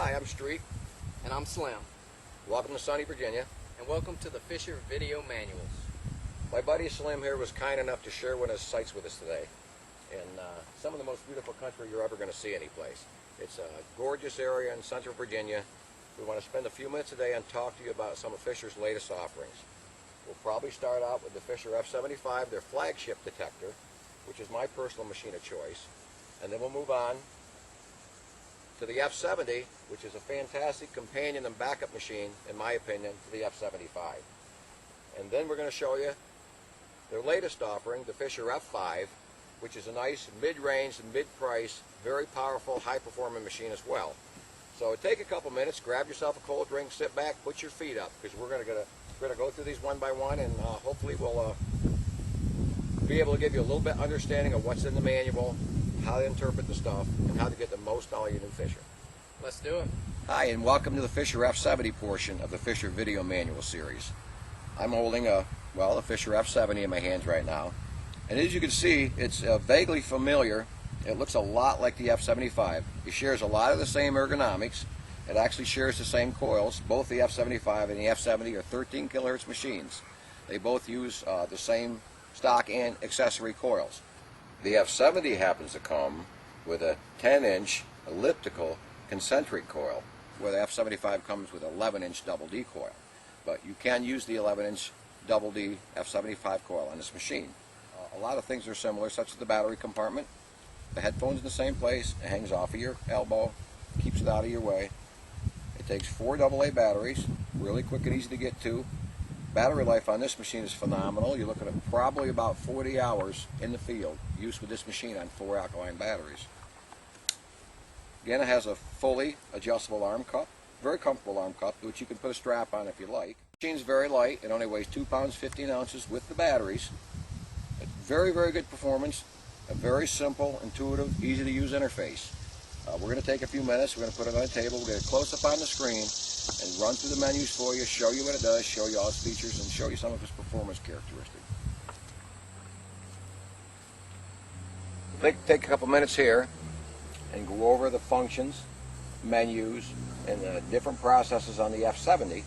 Hi, I'm Street. And I'm Slim. Welcome to sunny Virginia. And welcome to the Fisher Video Manuals. My buddy Slim here was kind enough to share one of his sites with us today. In some of the most beautiful country you're ever going to see anyplace. It's a gorgeous area in central Virginia. We want to spend a few minutes today and talk to you about some of Fisher's latest offerings. We'll probably start out with the Fisher F70, their flagship detector, which is my personal machine of choice. And then we'll move on to the F70, which is a fantastic companion and backup machine, in my opinion, to the F75. And then we're going to show you their latest offering, the Fisher F5, which is a nice mid-range, mid-price, very powerful, high-performing machine as well. So take a couple minutes, grab yourself a cold drink, sit back, put your feet up, because we're going to go through these one by one, and hopefully we'll be able to give you a little bit understanding of what's in the manual, how to interpret the stuff, and how to get the most out of your new Fisher. Let's do it. Hi, and welcome to the Fisher F70 portion of the Fisher Video Manual series. I'm holding a Fisher F70 in my hands right now. And as you can see, it's vaguely familiar. It looks a lot like the F75. It shares a lot of the same ergonomics. It actually shares the same coils. Both the F75 and the F70 are 13 kilohertz machines. They both use the same stock and accessory coils. The F70 happens to come with a 10-inch elliptical concentric coil, where the F75 comes with an 11-inch double D coil. But you can use the 11-inch double D F75 coil on this machine. A lot of things are similar, such as the battery compartment. The headphone's in the same place. It hangs off of your elbow, keeps it out of your way. It takes 4 AA batteries, really quick and easy to get to. Battery life on this machine is phenomenal. You're looking at probably about 40 hours in the field use with this machine on 4 alkaline batteries. Again, it has a fully adjustable arm cup, very comfortable arm cup, which you can put a strap on if you like. The machine's very light. It only weighs 2 pounds 15 ounces with the batteries. It's very, very good performance. A very simple, intuitive, easy to use interface. We're going to take a few minutes. We're going to put it on a table. We're going to close up on the screen and run through the menus for you, show you what it does, show you all its features, and show you some of its performance characteristics. Take a couple minutes here and go over the functions, menus, and the different processes on the F70.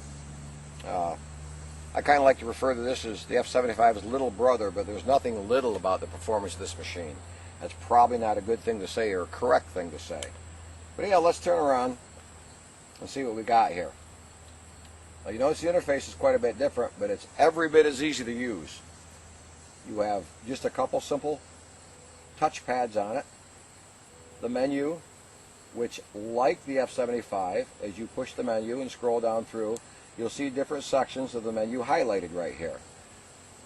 I kind of like to refer to this as the F75's little brother, but there's nothing little about the performance of this machine. That's probably not a good thing to say or a correct thing to say. But yeah, let's turn around and see what we got here. Now, you notice the interface is quite a bit different, but it's every bit as easy to use. You have just a couple simple touch pads on it. The menu, which, like the F75, as you push the menu and scroll down through, you'll see different sections of the menu highlighted right here.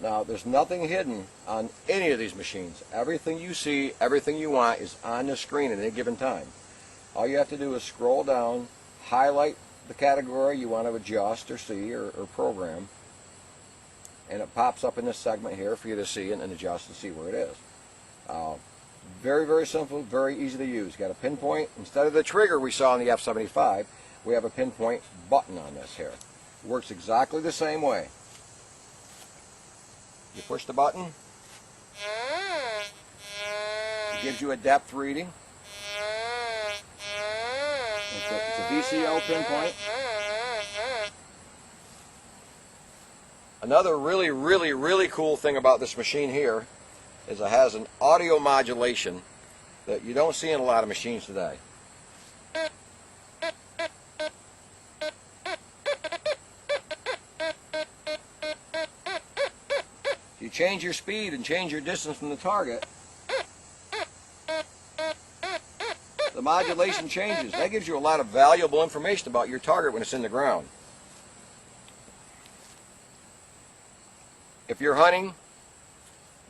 Now, there's nothing hidden on any of these machines. Everything you see, everything you want is on the screen at any given time. All you have to do is scroll down, highlight the category you want to adjust or see or program, and it pops up in this segment here for you to see and adjust and see where it is. Very, very simple, very easy to use. Got a pinpoint. Instead of the trigger we saw in the F75, we have a pinpoint button on this here. Works exactly the same way. You push the button, it gives you a depth reading. It's a VCO pinpoint. Another really, really, really cool thing about this machine here is it has an audio modulation that you don't see in a lot of machines today. You change your speed and change your distance from the target, the modulation changes. That gives you a lot of valuable information about your target when it's in the ground. If you're hunting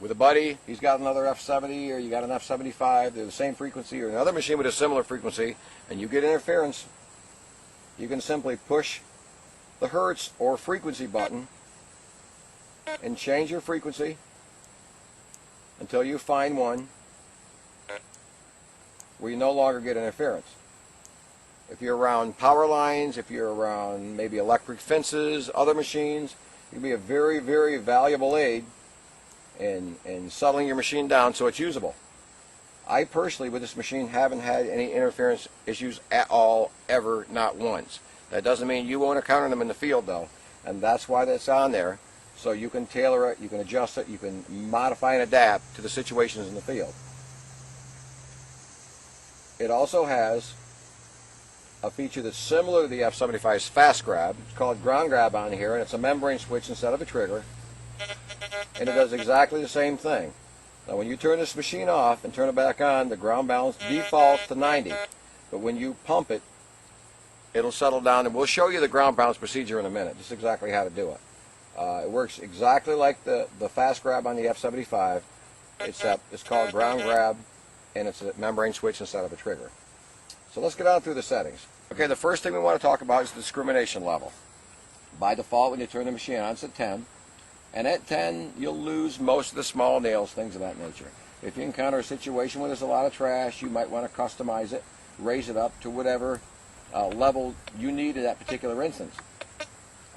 with a buddy, he's got another F70 or you got an F75, they're the same frequency, or another machine with a similar frequency, and you get interference, you can simply push the hertz or frequency button and change your frequency until you find one where you no longer get interference. If you're around power lines, if you're around maybe electric fences, other machines, it can be a very, very valuable aid in settling your machine down so it's usable. I personally, with this machine, haven't had any interference issues at all, ever, not once. That doesn't mean you won't encounter them in the field, though, and that's why that's on there, so you can tailor it, you can adjust it, you can modify and adapt to the situations in the field. It also has a feature that's similar to the F75's fast grab. It's called ground grab on here, and it's a membrane switch instead of a trigger, and it does exactly the same thing. Now when you turn this machine off and turn it back on, the ground balance defaults to 90, but when you pump it, it'll settle down, and we'll show you the ground balance procedure in a minute, just exactly how to do it. It works exactly like the fast grab on the F75, except it's called ground grab, and it's a membrane switch instead of a trigger. So let's get on through the settings. Okay, the first thing we want to talk about is the discrimination level. By default, when you turn the machine on, it's at 10. And at 10, you'll lose most of the small nails, things of that nature. If you encounter a situation where there's a lot of trash, you might want to customize it, raise it up to whatever level you need in that particular instance.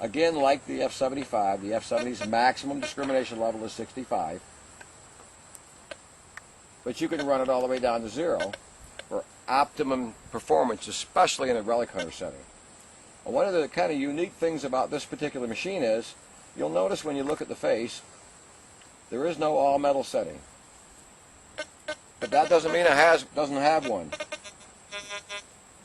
Again, like the F75, the F70's maximum discrimination level is 65. But you can run it all the way down to 0 for optimum performance, especially in a relic hunter setting. And one of the kind of unique things about this particular machine is, you'll notice when you look at the face, there is no all metal setting. But that doesn't mean it doesn't have one.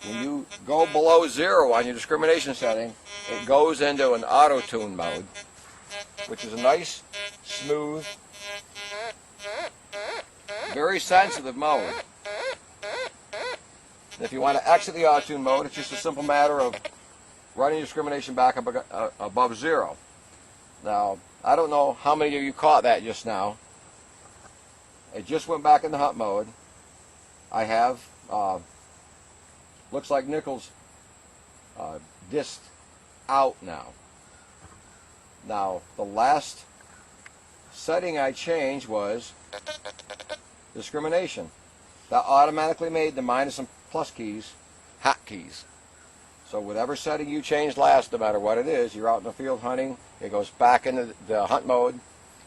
When you go below 0 on your discrimination setting, it goes into an auto-tune mode, which is a nice, smooth, very sensitive mode. And if you want to exit the auto-tune mode, it's just a simple matter of running your discrimination back up above 0. Now, I don't know how many of you caught that just now. It just went back into hunt mode. I have, looks like nickel's disc out now. Now, the last setting I changed was discrimination. That automatically made the minus and plus keys hotkeys. So whatever setting you changed last, no matter what it is, you're out in the field hunting, it goes back into the hunt mode,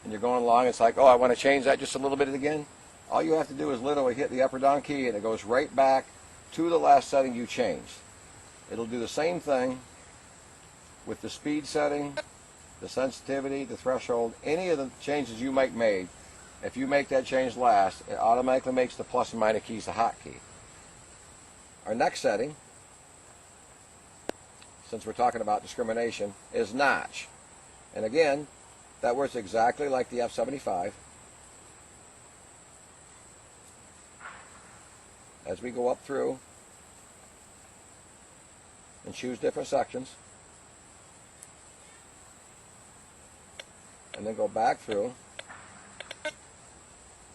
and you're going along, it's like, oh, I want to change that just a little bit again. All you have to do is literally hit the up or down key, and it goes right back to the last setting you changed. It'll do the same thing with the speed setting, the sensitivity, the threshold, any of the changes you might make. If you make that change last, it automatically makes the plus and minus keys the hotkey. Our next setting, since we're talking about discrimination, is notch. And again, that works exactly like the F75. As we go up through and choose different sections, and then go back through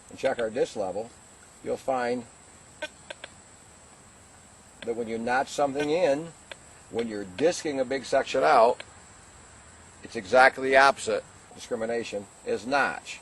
and check our disc level, you'll find that when you notch something in, when you're disking a big section out, it's exactly the opposite. Discrimination is notch.